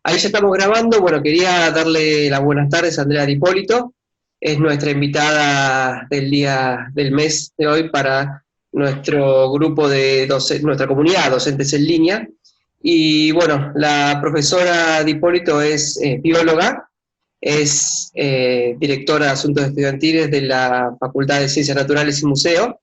Ahí ya estamos grabando. Bueno, quería darle las buenas tardes a Andrea Di Hipólito. Es nuestra invitada del día del mes de hoy para nuestro grupo de nuestra comunidad docentes en línea. Y bueno, la profesora Di Hipólito es bióloga, es directora de Asuntos Estudiantiles de la Facultad de Ciencias Naturales y Museo,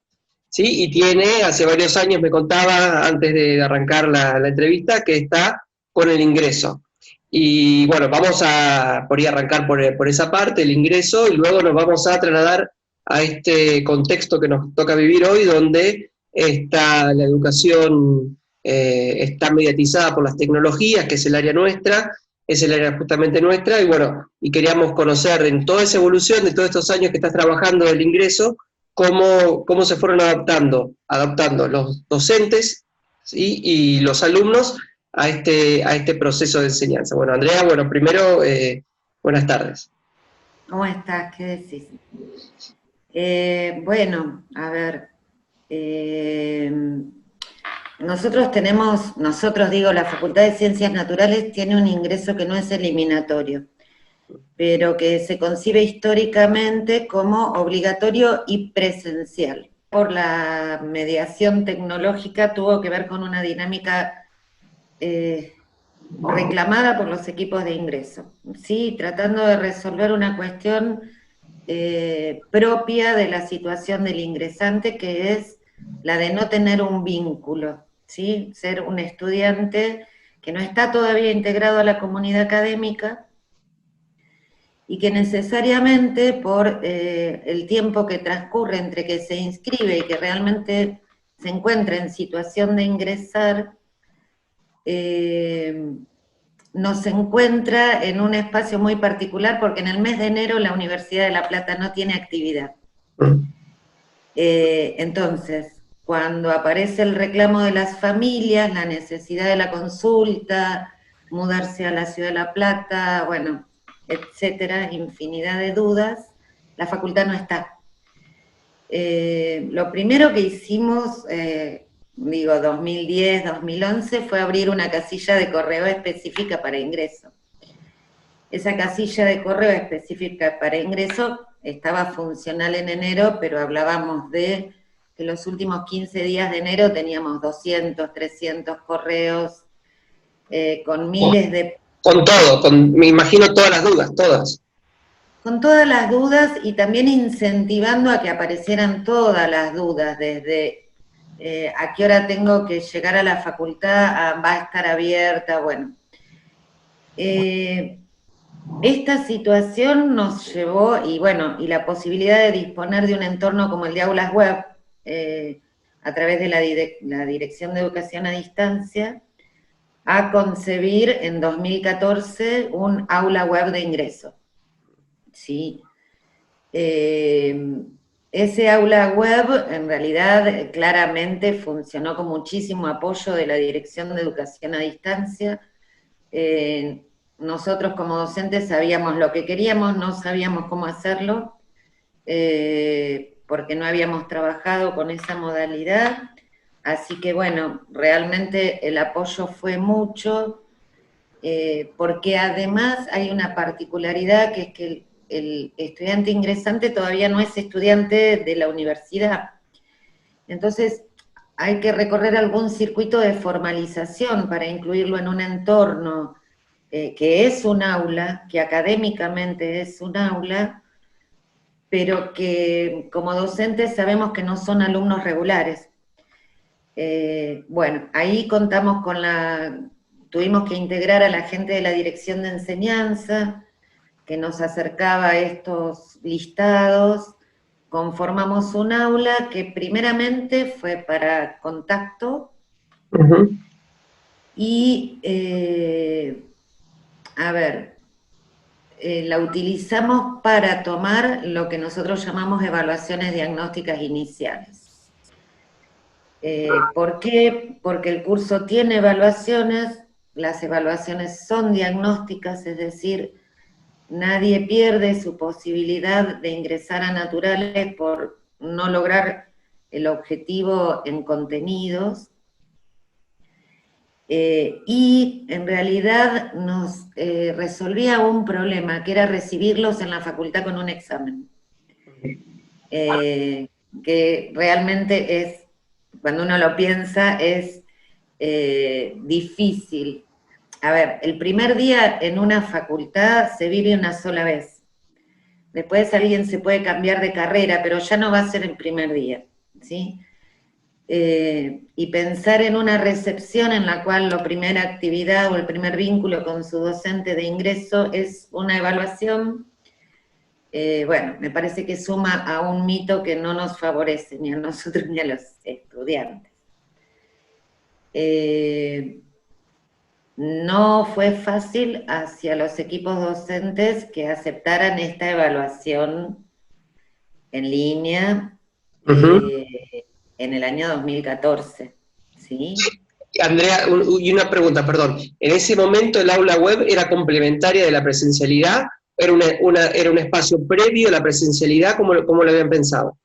¿sí? Y tiene, hace varios años me contaba, antes de arrancar la entrevista, que está con el ingreso. Y bueno, vamos a por ahí arrancar por esa parte, el ingreso, y luego nos vamos a trasladar a este contexto que nos toca vivir hoy, donde está la educación está mediatizada por las tecnologías, que es el área nuestra, es el área justamente nuestra, y bueno, y queríamos conocer en toda esa evolución de todos estos años que estás trabajando del ingreso, cómo se fueron adaptando los docentes, ¿sí? Y los alumnos a este proceso de enseñanza. Bueno, Andrea, bueno, primero, buenas tardes. ¿Cómo estás? ¿Qué decís? Bueno, a ver, eh, nosotros digo, la Facultad de Ciencias Naturales tiene un ingreso que no es eliminatorio, pero que se concibe históricamente como obligatorio y presencial. Por la mediación tecnológica tuvo que ver con una dinámica reclamada por los equipos de ingreso, ¿sí? Tratando de resolver una cuestión propia de la situación del ingresante, que es la de no tener un vínculo, ¿sí? Ser un estudiante que no está todavía integrado a la comunidad académica y que necesariamente por el tiempo que transcurre entre que se inscribe y que realmente se encuentra en situación de ingresar, nos encuentra en un espacio muy particular, porque en el mes de enero la Universidad de La Plata no tiene actividad. Entonces, cuando aparece el reclamo de las familias, la necesidad de la consulta, mudarse a la Ciudad de La Plata, bueno, etcétera, infinidad de dudas, la facultad no está. Lo primero que hicimos, 2010, 2011, fue abrir una casilla de correo específica para ingreso. Esa casilla de correo específica para ingreso estaba funcional en enero, pero hablábamos de que los últimos 15 días de enero teníamos 200, 300 correos con miles de... Con todo, me imagino todas las dudas, todas. Con todas las dudas y también incentivando a que aparecieran todas las dudas, desde a qué hora tengo que llegar a la facultad, va a estar abierta, bueno. Esta situación nos llevó, y bueno, y la posibilidad de disponer de un entorno como el de aulas web, a través de la Dirección de Educación a Distancia, a concebir en 2014 un aula web de ingreso. ¿Sí? Ese aula web en realidad claramente funcionó con muchísimo apoyo de la Dirección de Educación a Distancia. Nosotros como docentes sabíamos lo que queríamos, no sabíamos cómo hacerlo, porque no habíamos trabajado con esa modalidad, así que bueno, realmente el apoyo fue mucho, porque además hay una particularidad, que es que el estudiante ingresante todavía no es estudiante de la universidad. Entonces, hay que recorrer algún circuito de formalización para incluirlo en un entorno que es un aula, que académicamente es un aula, pero que como docentes sabemos que no son alumnos regulares. Bueno, ahí tuvimos que integrar a la gente de la dirección de enseñanza, que nos acercaba a estos listados. Conformamos un aula que primeramente fue para contacto, y a ver, la utilizamos para tomar lo que nosotros llamamos evaluaciones diagnósticas iniciales. ¿Por qué? Porque el curso tiene evaluaciones, las evaluaciones son diagnósticas, es decir, nadie pierde su posibilidad de ingresar a naturales por no lograr el objetivo en contenidos. y en realidad nos resolvía un problema, que era recibirlos en la facultad con un examen. Que realmente es, cuando uno lo piensa, es difícil. A ver, el primer día en una facultad se vive una sola vez. Después alguien se puede cambiar de carrera, pero ya no va a ser el primer día, ¿sí? Y pensar en una recepción en la cual la primera actividad o el primer vínculo con su docente de ingreso es una evaluación, bueno, me parece que suma a un mito que no nos favorece ni a nosotros ni a los estudiantes. No fue fácil hacia los equipos docentes que aceptaran esta evaluación en línea en el año 2014, ¿sí? Andrea, y una pregunta, perdón. ¿En ese momento el aula web era complementaria de la presencialidad? ¿Era un espacio previo a la presencialidad? ¿Cómo lo habían pensado?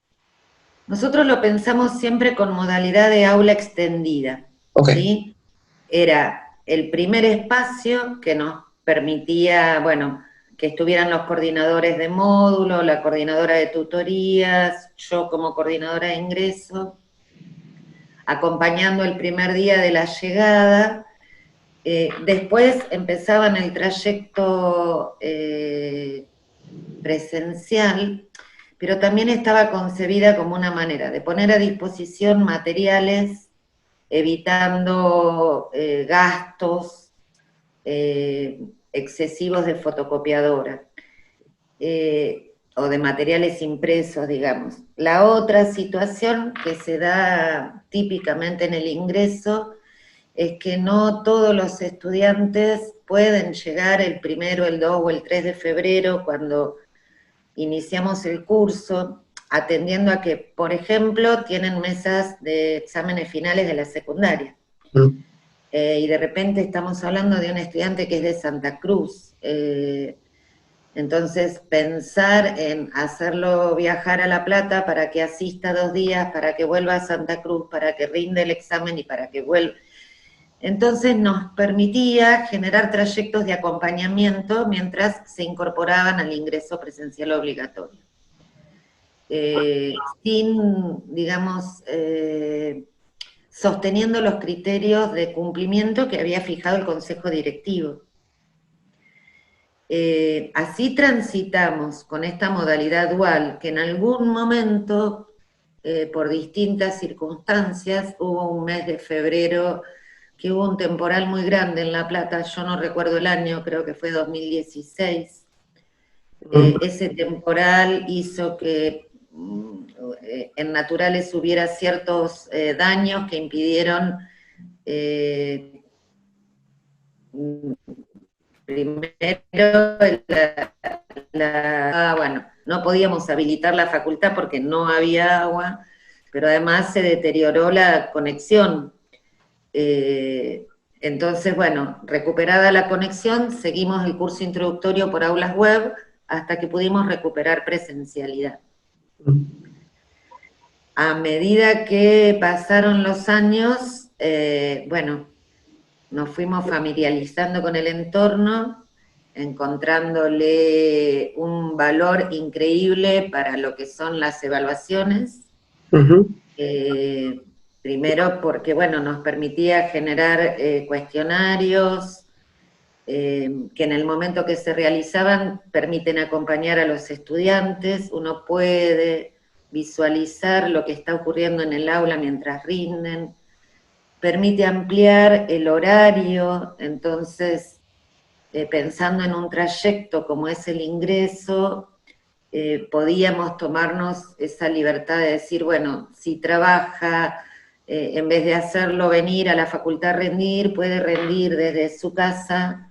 Nosotros lo pensamos siempre con modalidad de aula extendida, Okay. ¿sí? Era el primer espacio que nos permitía, bueno, que estuvieran los coordinadores de módulo, la coordinadora de tutorías, yo como coordinadora de ingreso, acompañando el primer día de la llegada. Después empezaban el trayecto presencial, pero también estaba concebida como una manera de poner a disposición materiales, evitando gastos excesivos de fotocopiadora o de materiales impresos, digamos. La otra situación que se da típicamente en el ingreso es que no todos los estudiantes pueden llegar el 1, el 2 o el 3 de febrero cuando iniciamos el curso, atendiendo a que, por ejemplo, tienen mesas de exámenes finales de la secundaria. Y de repente estamos hablando de un estudiante que es de Santa Cruz. Entonces, pensar en hacerlo viajar a La Plata para que asista 2 días, para que vuelva a Santa Cruz, para que rinde el examen y para que vuelva. Entonces nos permitía generar trayectos de acompañamiento mientras se incorporaban al ingreso presencial obligatorio. Sin, digamos, sosteniendo los criterios de cumplimiento que había fijado el Consejo Directivo. Así transitamos con esta modalidad dual, que en algún momento, por distintas circunstancias, hubo un mes de febrero que hubo un temporal muy grande en La Plata, yo no recuerdo el año, creo que fue 2016. Ese temporal hizo que en naturales hubiera ciertos daños que impidieron primero bueno, no podíamos habilitar la facultad porque no había agua, pero además se deterioró la conexión. Entonces, bueno, recuperada la conexión, seguimos el curso introductorio por aulas web hasta que pudimos recuperar presencialidad. A medida que pasaron los años, bueno, nos fuimos familiarizando con el entorno, encontrándole un valor increíble para lo que son las evaluaciones. Primero porque, bueno, nos permitía generar cuestionarios que en el momento que se realizaban permiten acompañar a los estudiantes, uno puede visualizar lo que está ocurriendo en el aula mientras rinden, permite ampliar el horario, entonces, pensando en un trayecto como es el ingreso, podíamos tomarnos esa libertad de decir, bueno, si trabaja, en vez de hacerlo venir a la facultad a rendir, puede rendir desde su casa,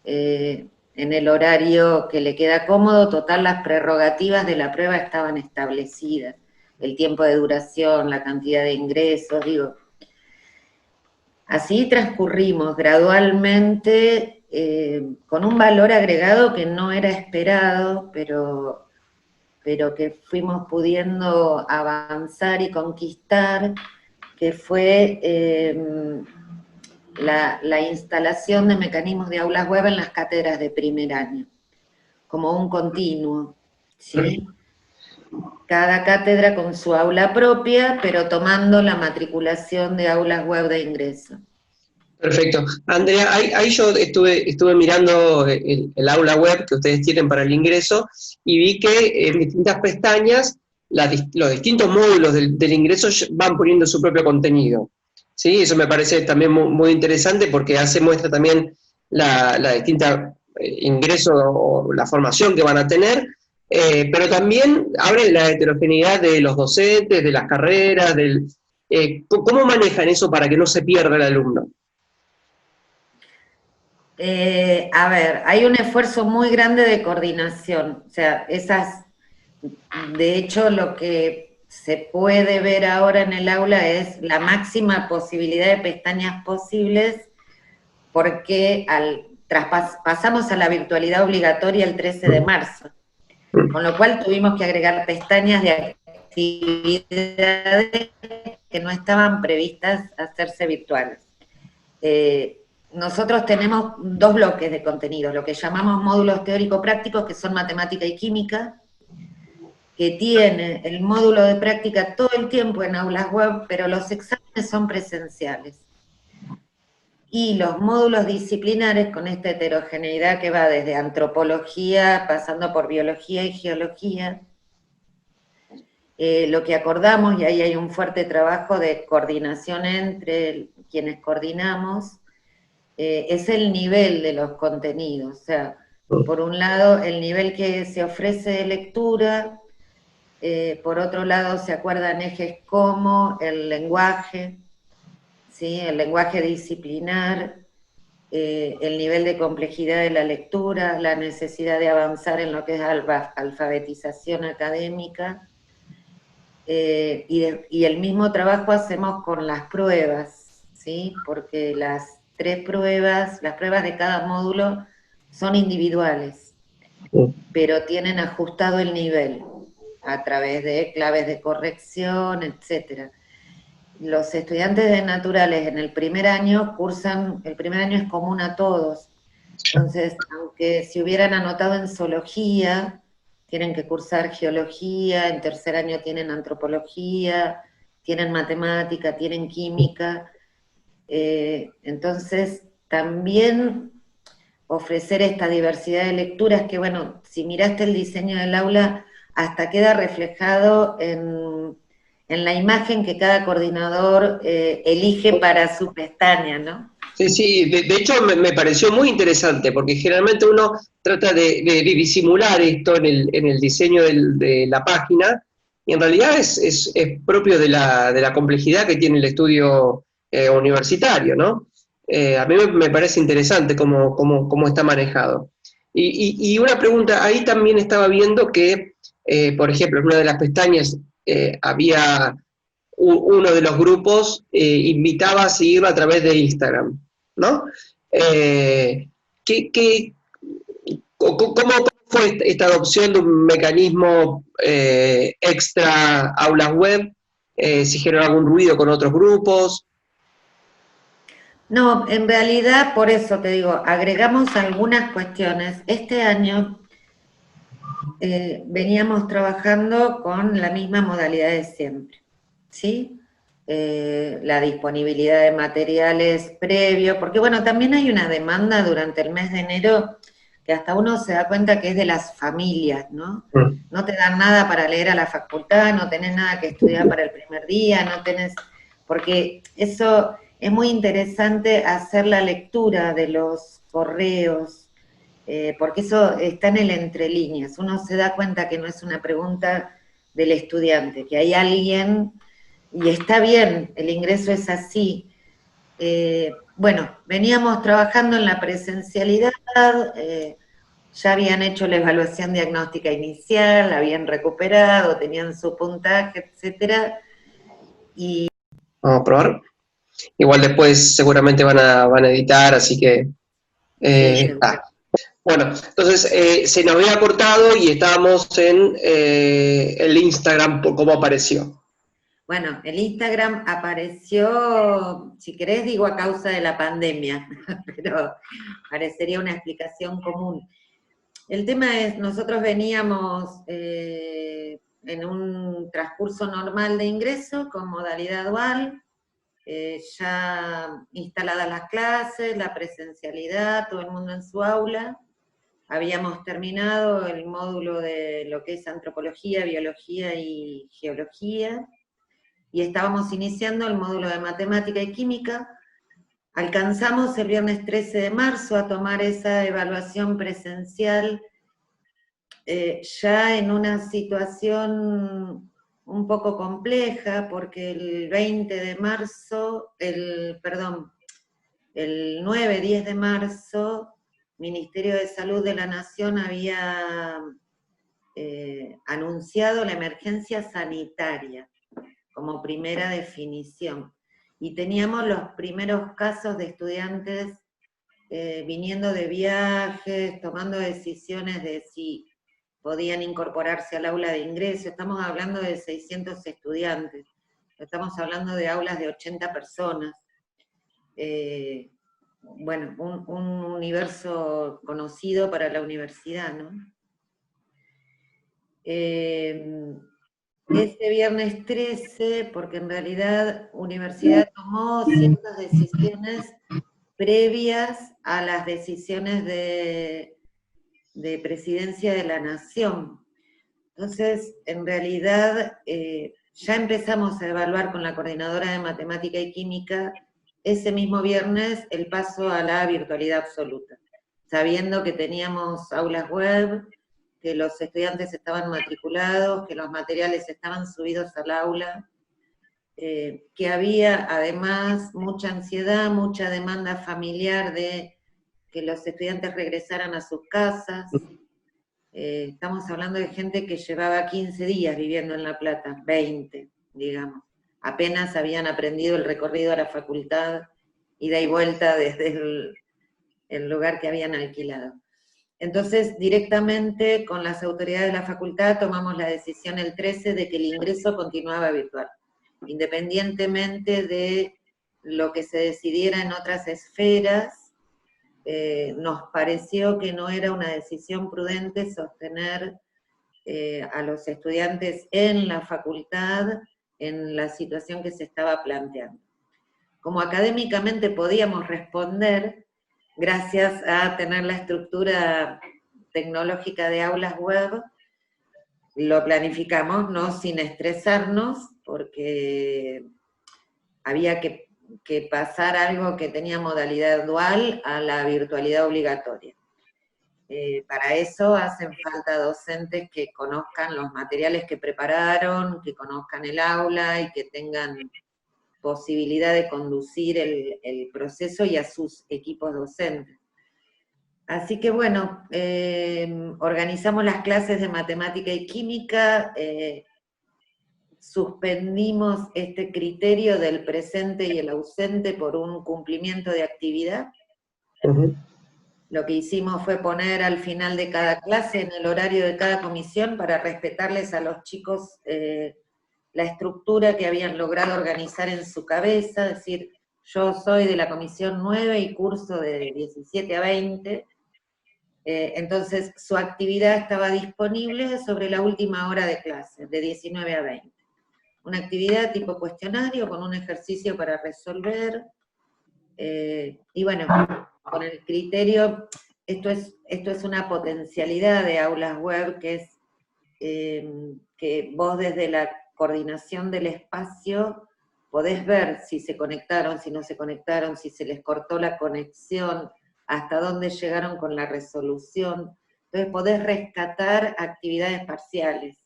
en el horario que le queda cómodo. Total, las prerrogativas de la prueba estaban establecidas, el tiempo de duración, la cantidad de ingresos, digo. Así transcurrimos gradualmente, con un valor agregado que no era esperado, pero que fuimos pudiendo avanzar y conquistar, que fue la instalación de mecanismos de aulas web en las cátedras de primer año, como un continuo, ¿sí? Cada cátedra con su aula propia, pero tomando la matriculación de aulas web de ingreso. Perfecto. Andrea, ahí yo estuve mirando el aula web que ustedes tienen para el ingreso y vi que en distintas pestañas los distintos módulos del ingreso van poniendo su propio contenido. ¿Sí? Eso me parece también muy interesante porque muestra también la distinta ingreso o la formación que van a tener, pero también abre la heterogeneidad de los docentes, de las carreras, ¿cómo manejan eso para que no se pierda el alumno? A ver, hay un esfuerzo muy grande de coordinación, o sea, de hecho, lo que se puede ver ahora en el aula es la máxima posibilidad de pestañas posibles, porque pasamos a la virtualidad obligatoria el 13 de marzo, con lo cual tuvimos que agregar pestañas de actividades que no estaban previstas hacerse virtuales. Nosotros tenemos 2 bloques de contenidos, lo que llamamos módulos teórico-prácticos, que son matemática y química, que tiene el módulo de práctica todo el tiempo en aulas web, pero los exámenes son presenciales. Y los módulos disciplinares, con esta heterogeneidad que va desde antropología, pasando por biología y geología, lo que acordamos, y ahí hay un fuerte trabajo de coordinación entre quienes coordinamos, es el nivel de los contenidos. O sea, por un lado, el nivel que se ofrece de lectura, por otro lado, se acuerdan ejes como el lenguaje, ¿sí? El lenguaje disciplinar, el nivel de complejidad de la lectura, la necesidad de avanzar en lo que es alfabetización académica, y el mismo trabajo hacemos con las pruebas, ¿sí? Porque las pruebas de cada módulo son individuales, pero tienen ajustado el nivel a través de claves de corrección, etcétera. Los estudiantes de naturales en el primer año el primer año es común a todos, entonces, aunque se hubieran anotado en zoología, tienen que cursar geología, en tercer año tienen antropología, tienen matemática, tienen química, entonces también ofrecer esta diversidad de lecturas que, bueno, si miraste el diseño del aula, hasta queda reflejado en la imagen que cada coordinador elige para su pestaña, ¿no? Sí, de hecho me pareció muy interesante, porque generalmente uno trata de disimular esto en el diseño de la página, y en realidad es propio de la complejidad que tiene el estudio universitario, ¿no? A mí me parece interesante cómo está manejado. Y una pregunta, ahí también estaba viendo que, por ejemplo, en una de las pestañas había uno de los grupos invitaba a seguirlo a través de Instagram, ¿no? ¿Cómo fue esta adopción de un mecanismo extra aulas web? ¿Si generó algún ruido con otros grupos? No, en realidad, por eso te digo, agregamos algunas cuestiones. Este año veníamos trabajando con la misma modalidad de siempre, ¿sí? La disponibilidad de materiales previo, porque bueno, también hay una demanda durante el mes de enero que hasta uno se da cuenta que es de las familias, ¿no? No te dan nada para leer a la facultad, no tenés nada que estudiar para el primer día, no tenés, porque eso es muy interesante hacer la lectura de los correos, porque eso está en el entre líneas, uno se da cuenta que no es una pregunta del estudiante, que hay alguien, y está bien, el ingreso es así. Bueno, veníamos trabajando en la presencialidad, ya habían hecho la evaluación diagnóstica inicial, la habían recuperado, tenían su puntaje, etcétera, y... Vamos a probar. Igual después seguramente van a editar, así que... Sí, Bueno, entonces se nos había cortado y estábamos en el Instagram, por cómo apareció. Bueno, el Instagram apareció, si querés digo a causa de la pandemia, pero parecería una explicación común. El tema es, nosotros veníamos en un transcurso normal de ingreso con modalidad dual, ya instaladas las clases, la presencialidad, todo el mundo en su aula. Habíamos terminado el módulo de lo que es antropología, biología y geología, y estábamos iniciando el módulo de matemática y química. Alcanzamos el viernes 13 de marzo a tomar esa evaluación presencial, ya en una situación un poco compleja, porque el 20 de marzo, el 9-10 de marzo, Ministerio de Salud de la Nación había anunciado la emergencia sanitaria como primera definición. Y teníamos los primeros casos de estudiantes viniendo de viajes, tomando decisiones de si podían incorporarse al aula de ingreso. Estamos hablando de 600 estudiantes, estamos hablando de aulas de 80 personas. Bueno, un universo conocido para la universidad, ¿no? Ese viernes 13, porque en realidad universidad tomó ciertas decisiones previas a las decisiones de presidencia de la nación. Entonces, en realidad, ya empezamos a evaluar con la coordinadora de matemática y química ese mismo viernes el paso a la virtualidad absoluta, sabiendo que teníamos aulas web, que los estudiantes estaban matriculados, que los materiales estaban subidos al aula, que había además mucha ansiedad, mucha demanda familiar de que los estudiantes regresaran a sus casas. Estamos hablando de gente que llevaba 15 días viviendo en La Plata, 20, digamos. Apenas habían aprendido el recorrido a la facultad, ida y vuelta desde el lugar que habían alquilado. Entonces, directamente con las autoridades de la facultad tomamos la decisión el 13 de que el ingreso continuaba virtual, independientemente de lo que se decidiera en otras esferas. Nos pareció que no era una decisión prudente sostener a los estudiantes en la facultad en la situación que se estaba planteando. Como académicamente podíamos responder, gracias a tener la estructura tecnológica de aulas web, lo planificamos, ¿no? Sin estresarnos, porque había que pasar algo que tenía modalidad dual a la virtualidad obligatoria. Para eso hacen falta docentes que conozcan los materiales que prepararon, que conozcan el aula y que tengan posibilidad de conducir el proceso y a sus equipos docentes. Así que bueno, organizamos las clases de matemática y química, suspendimos este criterio del presente y el ausente por un cumplimiento de actividad. Lo que hicimos fue poner al final de cada clase, en el horario de cada comisión, para respetarles a los chicos la estructura que habían logrado organizar en su cabeza, es decir, yo soy de la comisión 9 y curso de 17 a 20, entonces su actividad estaba disponible sobre la última hora de clase, de 19 a 20. Una actividad tipo cuestionario, con un ejercicio para resolver, y bueno, con el criterio, esto es una potencialidad de aulas web, que es que vos desde la coordinación del espacio podés ver si se conectaron, si no se conectaron, si se les cortó la conexión, hasta dónde llegaron con la resolución. Entonces podés rescatar actividades parciales.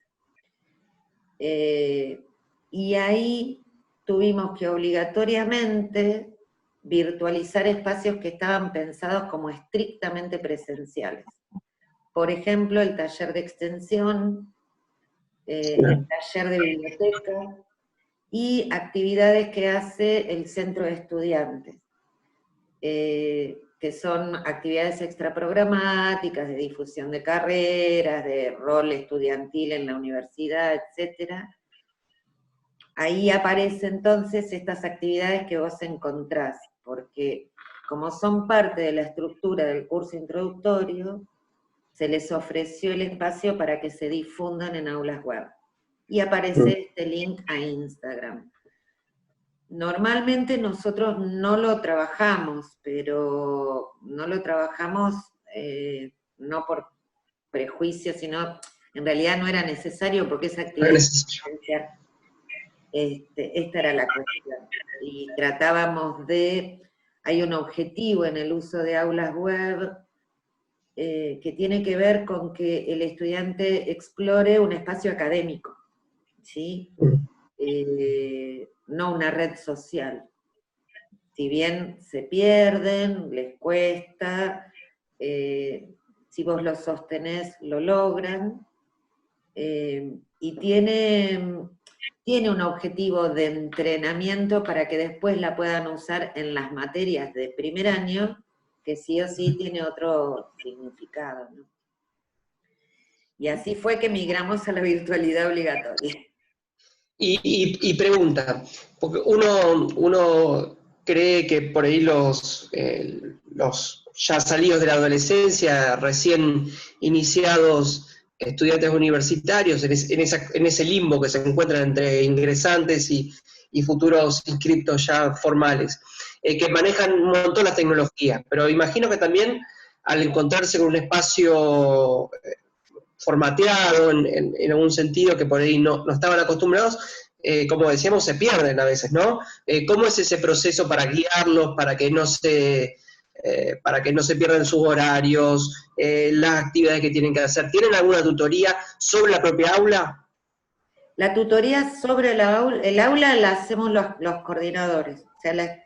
Y ahí tuvimos que obligatoriamente virtualizar espacios que estaban pensados como estrictamente presenciales. Por ejemplo, el taller de extensión, el taller de biblioteca, y actividades que hace el centro de estudiantes, que son actividades extraprogramáticas, de difusión de carreras, de rol estudiantil en la universidad, etc. ahí aparecen entonces estas actividades que vos encontrás, porque como son parte de la estructura del curso introductorio, se les ofreció el espacio para que se difundan en aulas web. Y aparece este link a Instagram. Normalmente nosotros no lo trabajamos, pero no lo trabajamos no por prejuicio, sino en realidad no era necesario porque esa actividad esta era la cuestión. Y tratábamos hay un objetivo en el uso de aulas web que tiene que ver con que el estudiante explore un espacio académico, ¿sí? No una red social. Si bien se pierden, les cuesta, si vos lo sostenés, lo logran, y tiene un objetivo de entrenamiento para que después la puedan usar en las materias de primer año, que sí o sí tiene otro significado, ¿no? Y así fue que migramos a la virtualidad obligatoria. Y pregunta, porque uno cree que por ahí los ya salidos de la adolescencia, recién iniciados estudiantes universitarios, en ese limbo que se encuentran entre ingresantes y futuros inscriptos ya formales, que manejan un montón las tecnologías, pero imagino que también al encontrarse con un espacio formateado en algún sentido que por ahí no estaban acostumbrados, como decíamos, se pierden a veces, ¿no? ¿Cómo es ese proceso para guiarlos, para que no se pierdan sus horarios, las actividades que tienen que hacer? ¿Tienen alguna tutoría sobre la propia aula? La tutoría sobre el aula la hacemos los coordinadores, o sea,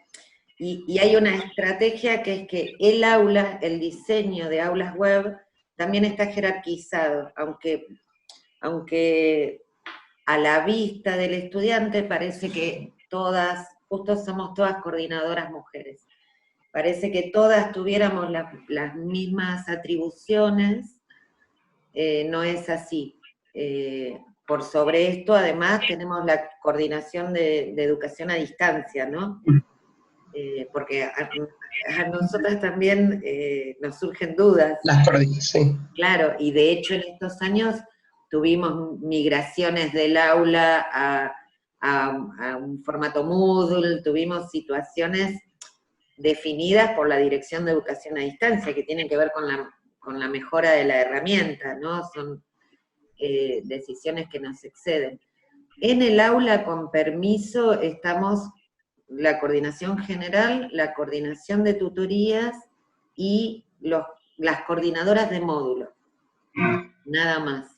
y hay una estrategia que es que el aula, el diseño de aulas web, también está jerarquizado, aunque a la vista del estudiante parece que justo somos todas coordinadoras mujeres, parece que todas tuviéramos las mismas atribuciones, no es así. Por sobre esto, además, tenemos la coordinación de educación a distancia, ¿no? Porque a nosotras también nos surgen dudas. Las coordinas, sí. Claro, y de hecho en estos años tuvimos migraciones del aula a un formato Moodle, tuvimos situaciones definidas por la Dirección de Educación a Distancia, que tienen que ver con la mejora de la herramienta, ¿no? Son decisiones que nos exceden. En el aula, con permiso, estamos la coordinación general, la coordinación de tutorías y las coordinadoras de módulo. Nada más.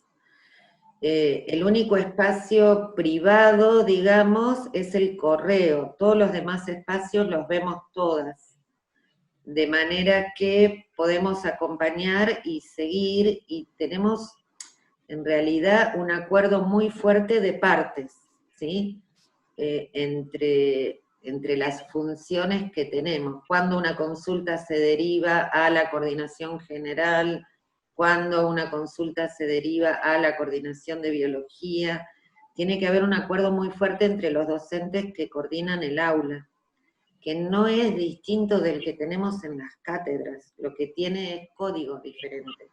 El único espacio privado, digamos, es el correo. Todos los demás espacios los vemos todas. De manera que podemos acompañar y seguir, y tenemos en realidad un acuerdo muy fuerte de partes, ¿sí? Entre las funciones que tenemos. Cuando una consulta se deriva a la coordinación general, cuando una consulta se deriva a la coordinación de biología, tiene que haber un acuerdo muy fuerte entre los docentes que coordinan el aula, que no es distinto del que tenemos en las cátedras, lo que tiene es códigos diferentes.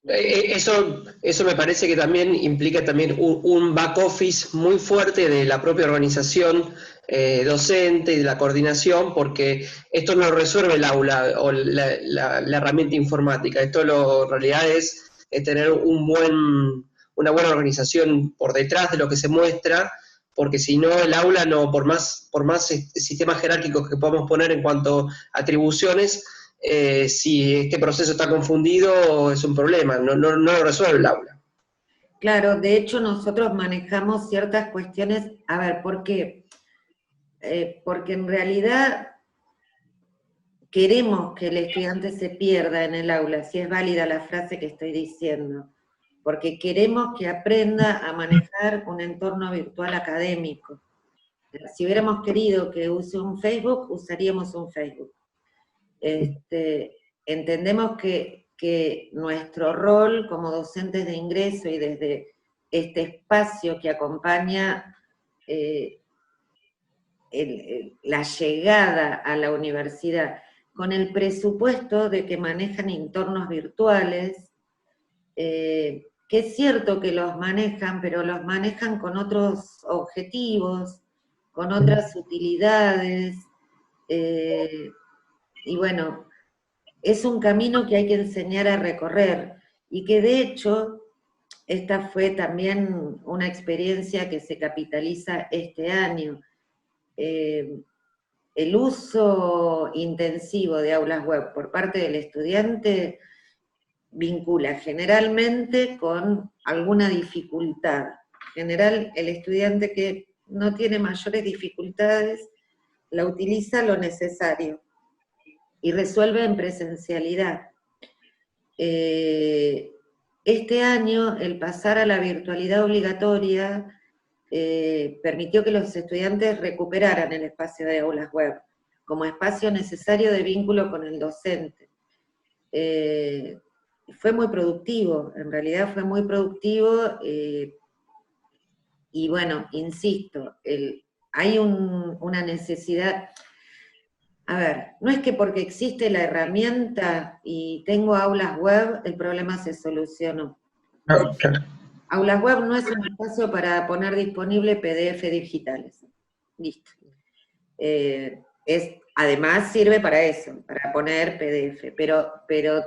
Eso me parece que también implica también un back office muy fuerte de la propia organización docente y de la coordinación, porque esto no lo resuelve el aula o la herramienta informática, esto en realidad es tener una buena organización por detrás de lo que se muestra, porque si no el aula no, por más sistemas jerárquicos que podamos poner en cuanto a atribuciones, si este proceso está confundido es un problema, no lo resuelve el aula. Claro, de hecho nosotros manejamos ciertas cuestiones, a ver, ¿por qué? Porque en realidad queremos que el estudiante se pierda en el aula, si es válida la frase que estoy diciendo, porque queremos que aprenda a manejar un entorno virtual académico. Si hubiéramos querido que use un Facebook, usaríamos un Facebook. Entendemos que nuestro rol como docentes de ingreso y desde este espacio que acompaña la llegada a la universidad, con el presupuesto de que manejan entornos virtuales, que es cierto que los manejan, pero los manejan con otros objetivos, con otras utilidades, y bueno, es un camino que hay que enseñar a recorrer, y que de hecho, esta fue también una experiencia que se capitaliza este año. El uso intensivo de aulas web por parte del estudiante vincula generalmente con alguna dificultad. En general, el estudiante que no tiene mayores dificultades la utiliza lo necesario y resuelve en presencialidad. Este año, el pasar a la virtualidad obligatoria permitió que los estudiantes recuperaran el espacio de aulas web como espacio necesario de vínculo con el docente. Fue muy productivo, en realidad fue muy productivo, y bueno, insisto, hay una necesidad. A ver, no es que porque existe la herramienta y tengo aulas web, el problema se solucionó. No, claro. Aulas web no es un espacio para poner disponible PDF digitales. Listo. Además sirve para eso, para poner PDF, pero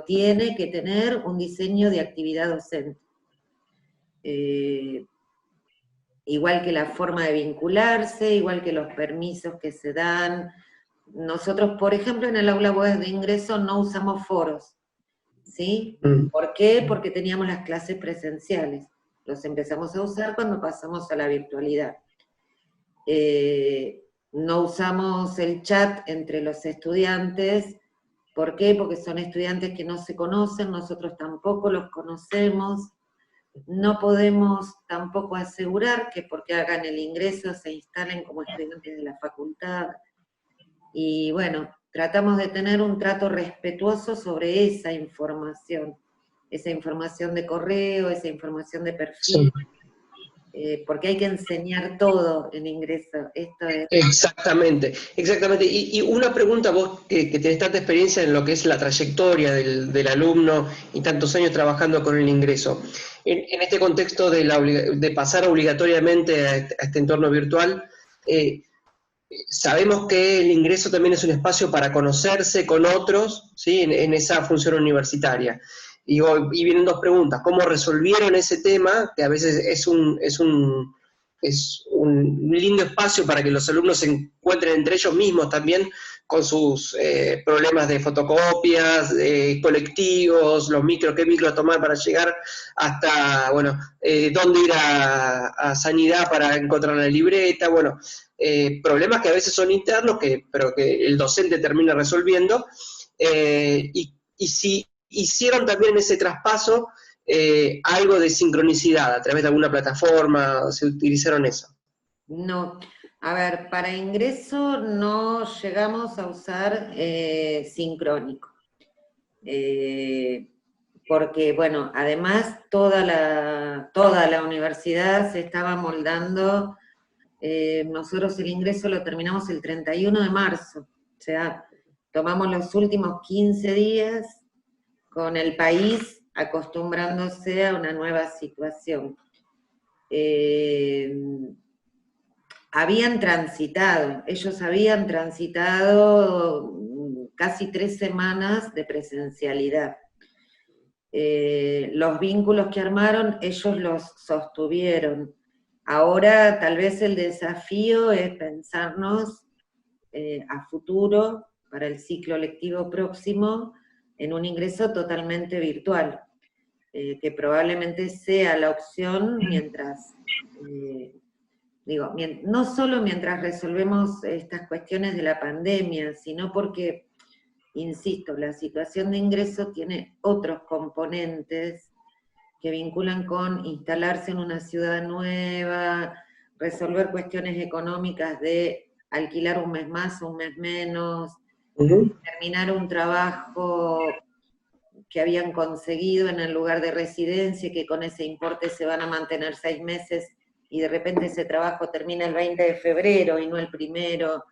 tiene que tener un diseño de actividad docente. Igual que la forma de vincularse, igual que los permisos que se dan. Nosotros, por ejemplo, en el aula web de ingreso no usamos foros, ¿sí? ¿Por qué? Porque teníamos las clases presenciales. Los empezamos a usar cuando pasamos a la virtualidad. No usamos el chat entre los estudiantes. ¿Por qué? Porque son estudiantes que no se conocen, nosotros tampoco los conocemos. No podemos tampoco asegurar que porque hagan el ingreso se instalen como estudiantes de la facultad. Y bueno, tratamos de tener un trato respetuoso sobre esa información de correo, esa información de perfil, sí. Porque hay que enseñar todo en ingreso. Esto es... Exactamente, exactamente. Y una pregunta, vos que tenés tanta experiencia en lo que es la trayectoria del alumno y tantos años trabajando con el ingreso, en este contexto de pasar obligatoriamente a este entorno virtual, sabemos que el ingreso también es un espacio para conocerse con otros, ¿sí? En esa función universitaria. Y vienen dos preguntas. ¿Cómo resolvieron ese tema? Que a veces es un lindo espacio para que los alumnos se encuentren entre ellos mismos también con sus problemas de fotocopias, colectivos, qué micro tomar para llegar hasta, bueno, dónde ir a sanidad para encontrar la libreta, bueno, problemas que a veces son internos, pero que el docente termina resolviendo, y si hicieron también en ese traspaso algo de sincronicidad a través de alguna plataforma, se utilizaron eso. No, a ver, para ingreso no llegamos a usar sincrónico, porque bueno, además toda la universidad se estaba moldando. Nosotros el ingreso lo terminamos el 31 de marzo, o sea, tomamos los últimos 15 días con el país acostumbrándose a una nueva situación. Ellos habían transitado casi 3 semanas de presencialidad. Los vínculos que armaron, ellos los sostuvieron. Ahora tal vez el desafío es pensarnos a futuro, para el ciclo lectivo próximo, en un ingreso totalmente virtual, que probablemente sea la opción mientras, no solo mientras resolvemos estas cuestiones de la pandemia, sino porque, insisto, la situación de ingreso tiene otros componentes que vinculan con instalarse en una ciudad nueva, resolver cuestiones económicas de alquilar un mes más o un mes menos, terminar un trabajo que habían conseguido en el lugar de residencia, que con ese importe se van a mantener 6 meses, y de repente ese trabajo termina el 20 de febrero y no el primero,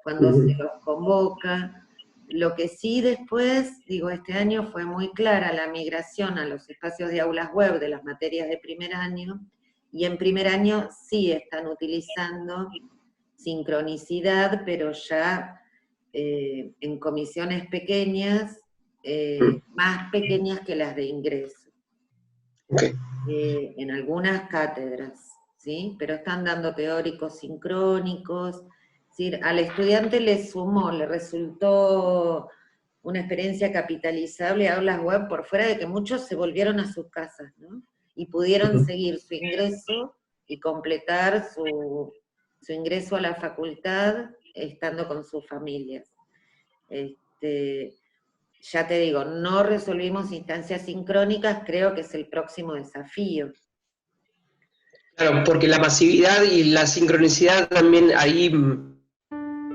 cuando se los convoca. Lo que sí después, digo, este año fue muy clara la migración a los espacios de aulas web de las materias de primer año, y en primer año sí están utilizando sincronicidad, pero ya en comisiones pequeñas, más pequeñas que las de ingreso, Okay. en algunas cátedras, ¿sí? Pero están dando teóricos sincrónicos. Es decir, al estudiante le sumó, le resultó una experiencia capitalizable a aulas web, por fuera de que muchos se volvieron a sus casas, ¿no? Y pudieron seguir su ingreso y completar su ingreso a la facultad estando con sus familias. Ya te digo, no resolvimos instancias sincrónicas, creo que es el próximo desafío. Claro, porque la masividad y la sincronicidad también ahí,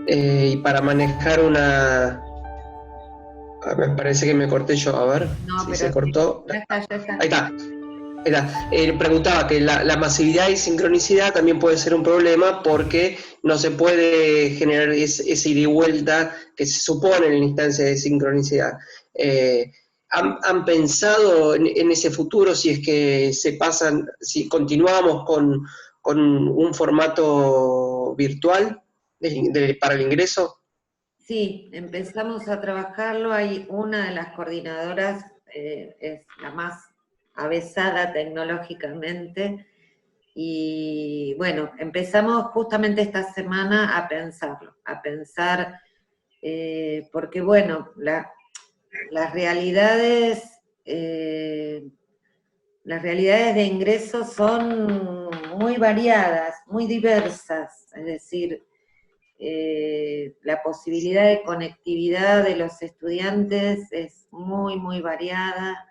y para manejar una... Me parece que me corté yo, a ver No, si pero se cortó. ya está, ya está. Ahí está. Preguntaba que la masividad y sincronicidad también puede ser un problema porque no se puede generar ese ida y vuelta que se supone en la instancia de sincronicidad. ¿Han pensado en ese futuro si es que se pasan, si continuamos con un formato virtual para el ingreso? Sí, empezamos a trabajarlo. Hay una de las coordinadoras, es la más avezada tecnológicamente, y bueno, empezamos justamente esta semana a pensarlo, porque bueno, las realidades de ingresos son muy variadas, muy diversas, es decir, la posibilidad de conectividad de los estudiantes es muy, muy variada.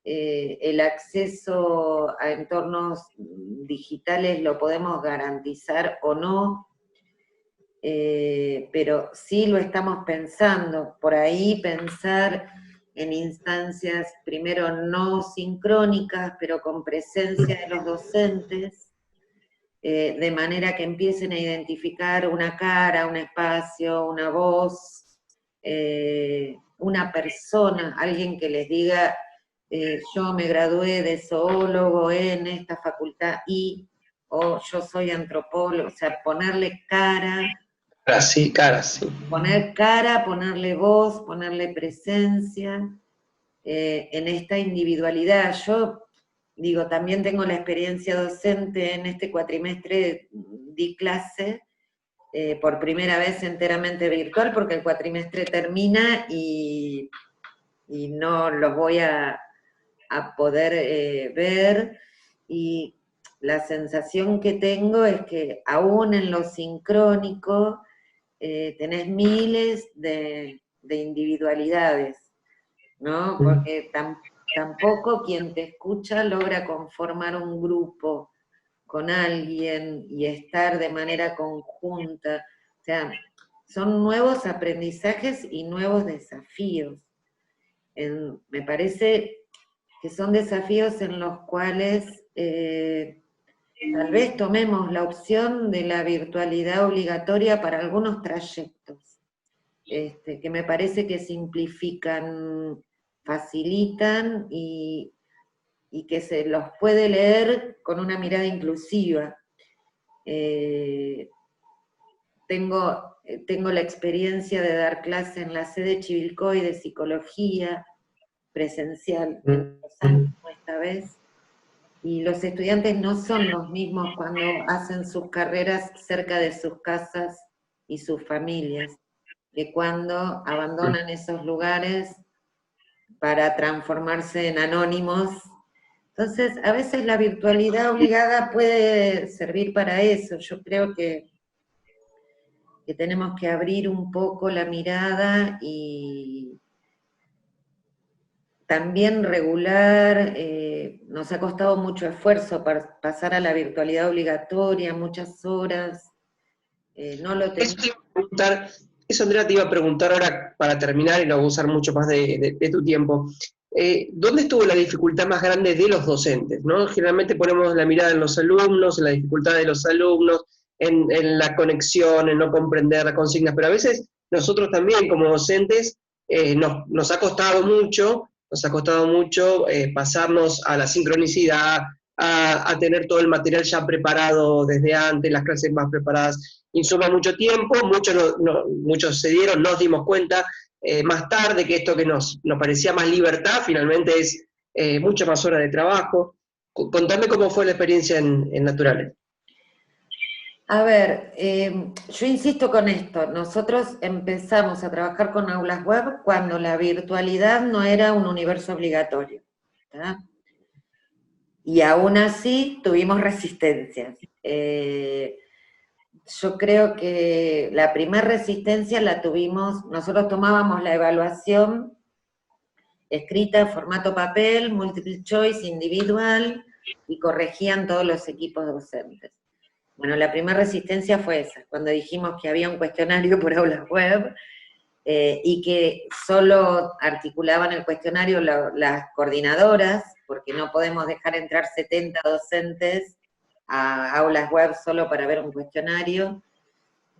El acceso a entornos digitales lo podemos garantizar o no, pero sí lo estamos pensando. Por ahí pensar en instancias, primero no sincrónicas, pero con presencia de los docentes, de manera que empiecen a identificar una cara, un espacio, una voz, una persona, alguien que les diga, yo me gradué de zoólogo en esta facultad o yo soy antropólogo, o sea, ponerle cara. Cara, sí. Poner cara, ponerle voz, ponerle presencia en esta individualidad. Yo digo, también tengo la experiencia docente en este cuatrimestre, di clase por primera vez enteramente virtual, porque el cuatrimestre termina y no los voy a poder ver, y la sensación que tengo es que aún en lo sincrónico tenés miles de individualidades, ¿no? Porque tampoco quien te escucha logra conformar un grupo con alguien y estar de manera conjunta. O sea, son nuevos aprendizajes y nuevos desafíos. Me parece que son desafíos en los cuales tal vez tomemos la opción de la virtualidad obligatoria para algunos trayectos, que me parece que simplifican, facilitan y que se los puede leer con una mirada inclusiva. Tengo la experiencia de dar clase en la sede Chivilcoy de psicología presencial en los años, esta vez, y los estudiantes no son los mismos cuando hacen sus carreras cerca de sus casas y sus familias, que cuando abandonan esos lugares para transformarse en anónimos. Entonces, a veces la virtualidad obligada puede servir para eso. Yo creo que tenemos que abrir un poco la mirada y también regular. Nos ha costado mucho esfuerzo para pasar a la virtualidad obligatoria, muchas horas. No lo Eso tenemos. te iba a preguntar, Eso, Andrea, te iba a preguntar ahora para terminar y no voy a usar mucho más de tu tiempo. ¿Dónde estuvo la dificultad más grande de los docentes? ¿No? Generalmente ponemos la mirada en los alumnos, en la dificultad de los alumnos, en la conexión, en no comprender las consignas, pero a veces nosotros también como docentes nos ha costado mucho, pasarnos a la sincronicidad, a tener todo el material ya preparado desde antes, las clases más preparadas. Insuma mucho tiempo, muchos se dieron, nos dimos cuenta más tarde que esto que nos parecía más libertad, finalmente es mucho más horas de trabajo. Contame cómo fue la experiencia en Naturales. A ver, yo insisto con esto, nosotros empezamos a trabajar con aulas web cuando la virtualidad no era un universo obligatorio, ¿tá? Y aún así tuvimos resistencias. Yo creo que la primera resistencia la tuvimos, nosotros tomábamos la evaluación escrita en formato papel, multiple choice, individual, y corregían todos los equipos docentes. Bueno, la primera resistencia fue esa, cuando dijimos que había un cuestionario por aulas web, y que solo articulaban el cuestionario las coordinadoras, porque no podemos dejar entrar 70 docentes a aulas web solo para ver un cuestionario.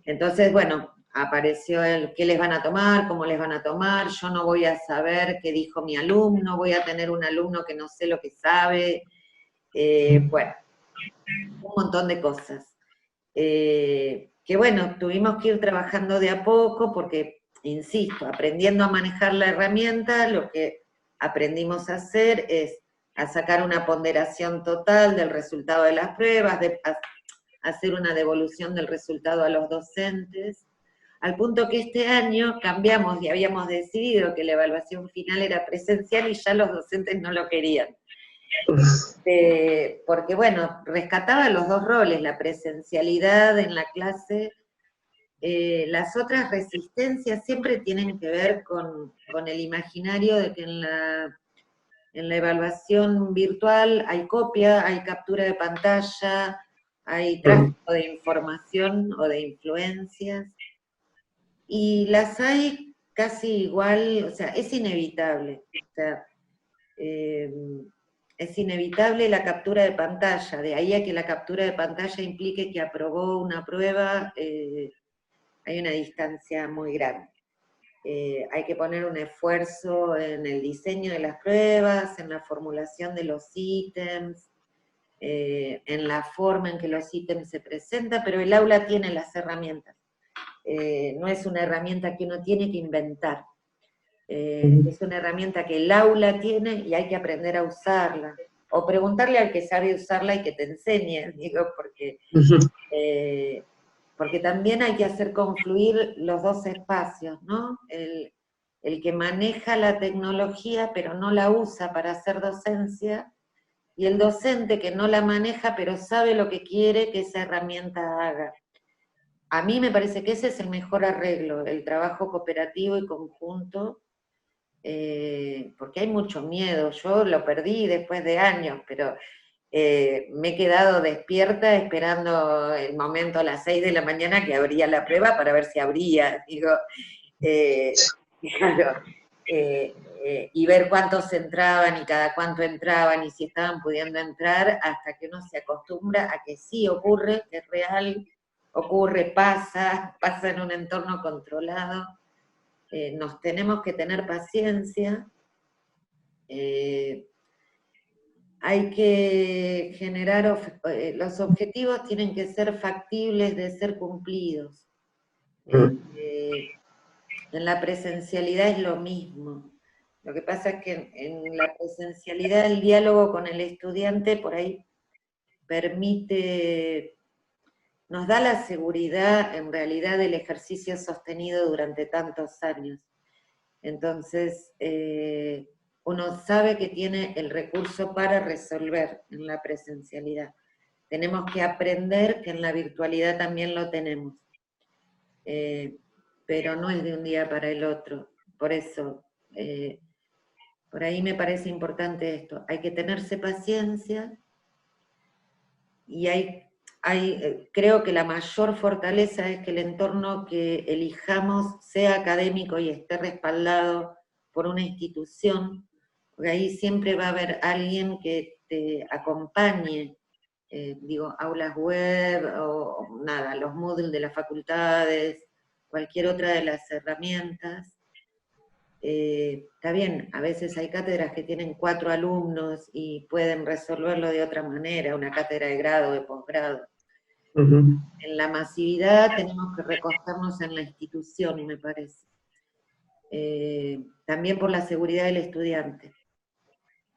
Entonces, bueno, apareció el qué les van a tomar, cómo les van a tomar, yo no voy a saber qué dijo mi alumno, voy a tener un alumno que no sé lo que sabe, bueno, un montón de cosas. Que bueno, tuvimos que ir trabajando de a poco porque, insisto, aprendiendo a manejar la herramienta, lo que aprendimos a hacer es a sacar una ponderación total del resultado de las pruebas, hacer una devolución del resultado a los docentes, al punto que este año cambiamos y habíamos decidido que la evaluación final era presencial y ya los docentes no lo querían. Porque bueno, rescataba los dos roles, la presencialidad en la clase, las otras resistencias siempre tienen que ver con el imaginario de que en la evaluación virtual hay copia, hay captura de pantalla, hay tráfico de información o de influencias, y las hay casi igual, o sea, es inevitable. O sea, es inevitable la captura de pantalla, de ahí a que la captura de pantalla implique que aprobó una prueba, hay una distancia muy grande. Hay que poner un esfuerzo en el diseño de las pruebas, en la formulación de los ítems, en la forma en que los ítems se presentan, pero el aula tiene las herramientas. No es una herramienta que uno tiene que inventar. Es una herramienta que el aula tiene y hay que aprender a usarla. O preguntarle al que sabe usarla y que te enseñe, digo, porque también hay que hacer confluir los dos espacios, ¿no? El que maneja la tecnología pero no la usa para hacer docencia, y el docente que no la maneja pero sabe lo que quiere que esa herramienta haga. A mí me parece que ese es el mejor arreglo, el trabajo cooperativo y conjunto, porque hay mucho miedo. Yo lo perdí después de años, pero me he quedado despierta esperando el momento a las 6 de la mañana que abría la prueba para ver si abría, digo, claro, y ver cuántos entraban y cada cuánto entraban y si estaban pudiendo entrar, hasta que uno se acostumbra a que sí ocurre, que es real, ocurre, pasa en un entorno controlado. Nos tenemos que tener paciencia, hay que generar, los objetivos tienen que ser factibles de ser cumplidos. En la presencialidad es lo mismo. Lo que pasa es que en la presencialidad el diálogo con el estudiante por ahí permite, nos da la seguridad en realidad del ejercicio sostenido durante tantos años. Entonces, uno sabe que tiene el recurso para resolver en la presencialidad. Tenemos que aprender que en la virtualidad también lo tenemos. Pero no es de un día para el otro. Por eso, por ahí me parece importante esto. Hay que tenerse paciencia y creo que la mayor fortaleza es que el entorno que elijamos sea académico y esté respaldado por una institución, porque ahí siempre va a haber alguien que te acompañe, aulas web o nada, los Moodle de las facultades, cualquier otra de las herramientas. Está bien, a veces hay cátedras que tienen 4 alumnos y pueden resolverlo de otra manera, una cátedra de grado, de posgrado. En la masividad tenemos que recogernos en la institución, me parece. También por la seguridad del estudiante.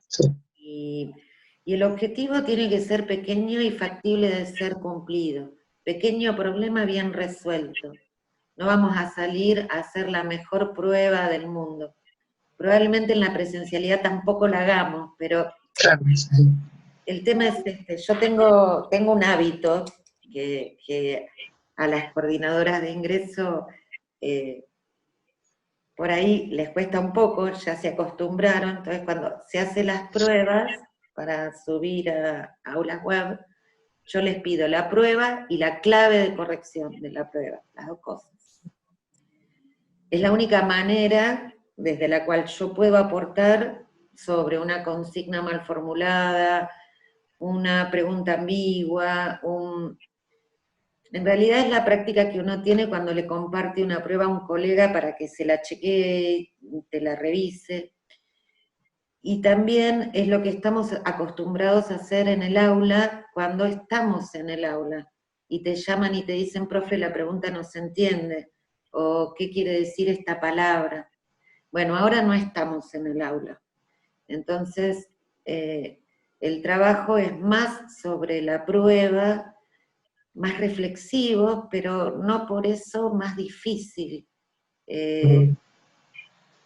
Sí. Y el objetivo tiene que ser pequeño y factible de ser cumplido. Pequeño problema bien resuelto. No vamos a salir a hacer la mejor prueba del mundo. Probablemente en la presencialidad tampoco la hagamos, pero claro, sí. El tema es este. Yo tengo un hábito que a las coordinadoras de ingreso por ahí les cuesta un poco, ya se acostumbraron, entonces cuando se hacen las pruebas para subir a aulas web, yo les pido la prueba y la clave de corrección de la prueba, las dos cosas. Es la única manera desde la cual yo puedo aportar sobre una consigna mal formulada, una pregunta ambigua, en realidad es la práctica que uno tiene cuando le comparte una prueba a un colega para que se la chequee, te la revise. Y también es lo que estamos acostumbrados a hacer en el aula cuando estamos en el aula. Y te llaman y te dicen, profe, la pregunta no se entiende, o ¿qué quiere decir esta palabra? Bueno, ahora no estamos en el aula. Entonces, el trabajo es más sobre la prueba, más reflexivo, pero no por eso más difícil. Es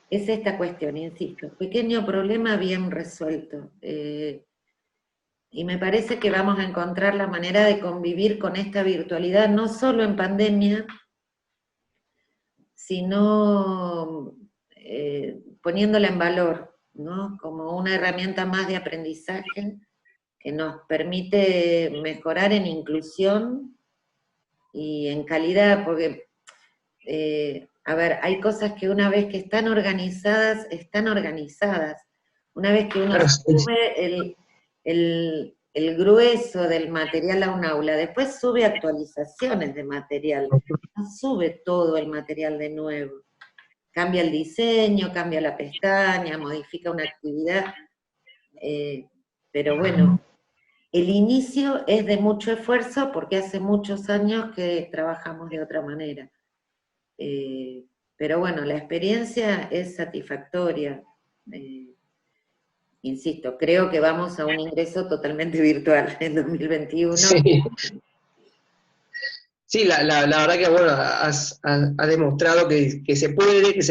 esta cuestión, insisto, pequeño problema bien resuelto. Y me parece que vamos a encontrar la manera de convivir con esta virtualidad, no solo en pandemia, sino poniéndola en valor, ¿no? Como una herramienta más de aprendizaje que nos permite mejorar en inclusión y en calidad, porque, a ver, hay cosas que una vez que están organizadas, están organizadas. Una vez que uno sube el grueso del material a un aula, después sube actualizaciones de material, no sube todo el material de nuevo. Cambia el diseño, cambia la pestaña, modifica una actividad, pero bueno, el inicio es de mucho esfuerzo porque hace muchos años que trabajamos de otra manera. Pero bueno, la experiencia es satisfactoria. Insisto, creo que vamos a un ingreso totalmente virtual en 2021. Sí, sí, la verdad que bueno, has demostrado que se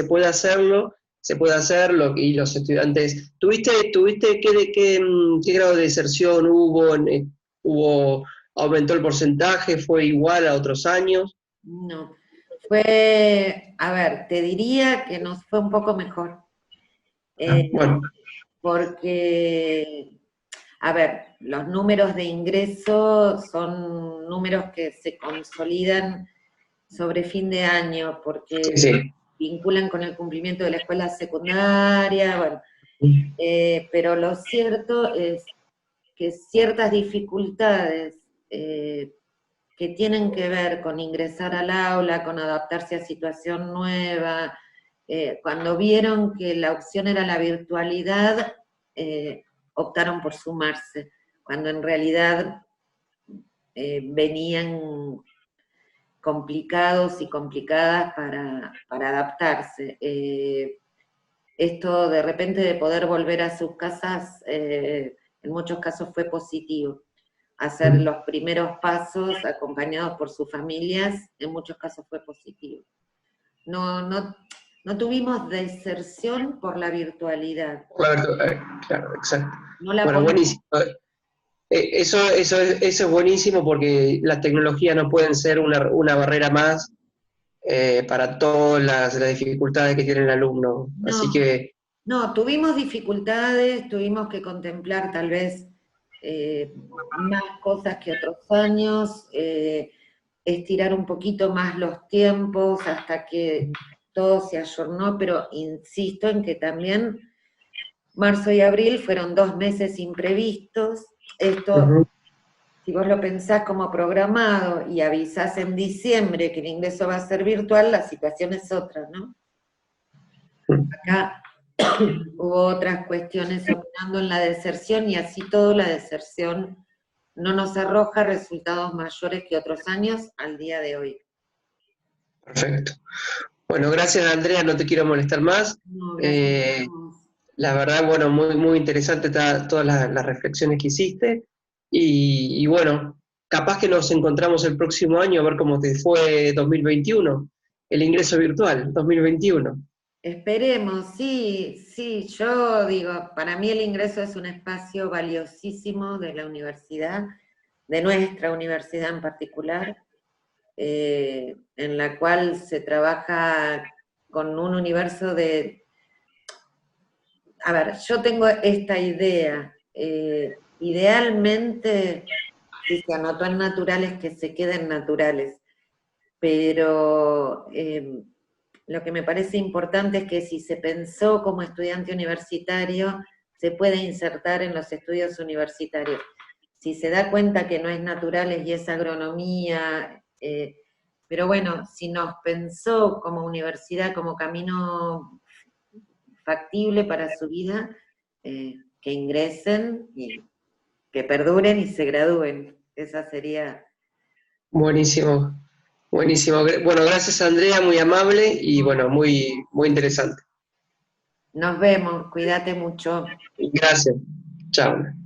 puede hacerlo, y los estudiantes. ¿Tuviste qué grado de deserción hubo? ¿Aumentó el porcentaje? ¿Fue igual a otros años? No, a ver, te diría que nos fue un poco mejor. Bueno. Porque, a ver, los números de ingreso son números que se consolidan sobre fin de año, porque sí, vinculan con el cumplimiento de la escuela secundaria, bueno. Pero lo cierto es que ciertas dificultades que tienen que ver con ingresar al aula, con adaptarse a situación nueva, cuando vieron que la opción era la virtualidad, optaron por sumarse, cuando en realidad venían complicados y complicadas para adaptarse. Esto de repente de poder volver a sus casas, en muchos casos fue positivo. Hacer los primeros pasos acompañados por sus familias, en muchos casos fue positivo. No tuvimos deserción por la virtualidad. Claro, exacto. Bueno, buenísimo. Eso es buenísimo porque las tecnologías no pueden ser una barrera más para todas las dificultades que tiene el alumno. No, así que... No, tuvimos dificultades, tuvimos que contemplar tal vez más cosas que otros años, estirar un poquito más los tiempos hasta que todo se ayornó, pero insisto en que también marzo y abril fueron 2 meses imprevistos. Esto, si vos lo pensás como programado y avisás en diciembre que el ingreso va a ser virtual, la situación es otra, ¿no? Acá hubo otras cuestiones opinando en la deserción y así todo la deserción no nos arroja resultados mayores que otros años al día de hoy. Perfecto. Bueno, gracias Andrea, no te quiero molestar más. No, gracias. La verdad, bueno, muy interesante todas las reflexiones que hiciste. Y bueno, capaz que nos encontramos el próximo año a ver cómo te fue 2021, el ingreso virtual 2021. Esperemos, sí, yo digo, para mí el ingreso es un espacio valiosísimo de la universidad, de nuestra universidad en particular, en la cual se trabaja con un universo de... A ver, yo tengo esta idea, idealmente, si se anotó en naturales, que se queden naturales, pero lo que me parece importante es que si se pensó como estudiante universitario, se puede insertar en los estudios universitarios. Si se da cuenta que no es naturales y es agronomía, pero bueno, si nos pensó como universidad, como camino factible para su vida, que ingresen y que perduren y se gradúen. Esa sería... Buenísimo, buenísimo. Bueno, gracias Andrea, muy amable y bueno, muy interesante. Nos vemos, cuídate mucho. Gracias. Chao.